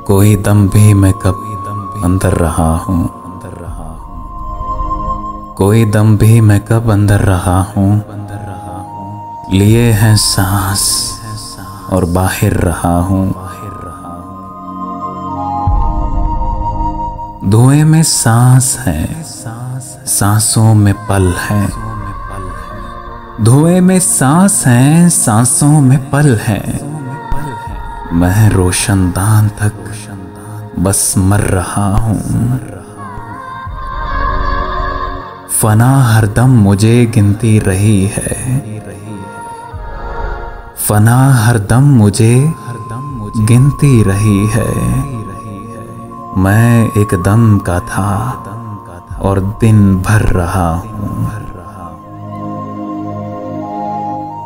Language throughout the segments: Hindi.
कोई दम भी मैं कब अंदर रहा हूँ, कोई दम भी मैं कब अंदर रहा हूँ। लिए हैं सांस और बाहर रहा हूँ। धुएं में सांस है, सांसों में पल है। धुएं में सांस है, सांसों में पल है। मैं रोशनदान तक बस मर रहा हूँ। फना हरदम मुझे गिनती रही है, फना हरदम मुझे गिनती रही है। मैं एक दम का था और दिन भर रहा हूँ।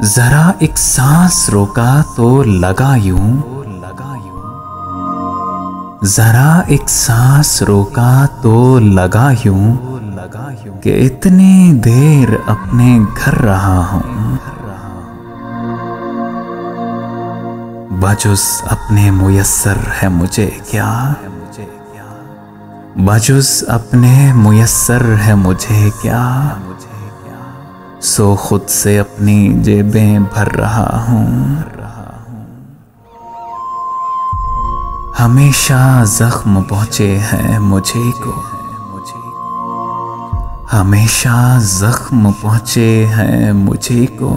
जरा एक सांस रोका तो लगा यूं, जरा एक सांस रोका तो लगा यूं कि इतनी देर अपने घर रहा हूं। बाजुस अपने मुयस्सर है मुझे क्या, बाजुस अपने मुयस्सर है मुझे क्या। सो खुद से अपनी जेबें भर रहा हूँ। हमेशा जख्म पहुँचे हैं मुझे को, हमेशा जख्म पहुँचे हैं मुझे को।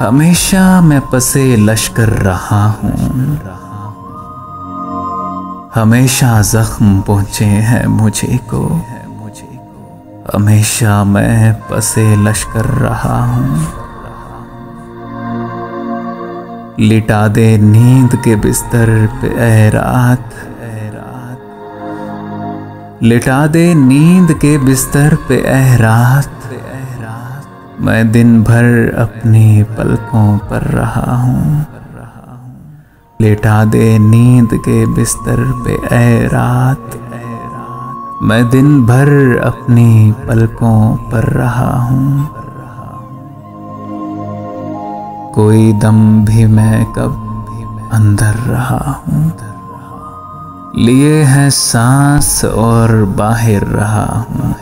हमेशा मैं पसे लश्कर रहा हूँ, हमेशा जख्म पहुँचे हैं मुझे को। हमेशा मैं पसे लश्कर रहा हूँ। लिटा दे नींद के बिस्तर पे ऐ रात, लिटा दे नींद के बिस्तर पे ऐ रात। मैं दिन भर अपनी पलकों पर रहा हूँ। लिटा दे नींद के बिस्तर पे ऐ रात। मैं दिन भर अपनी पलकों पर रहा हूँ। कोई दम भी मैं कब अंदर रहा हूँ। लिए हैं सांस और बाहर रहा हूँ।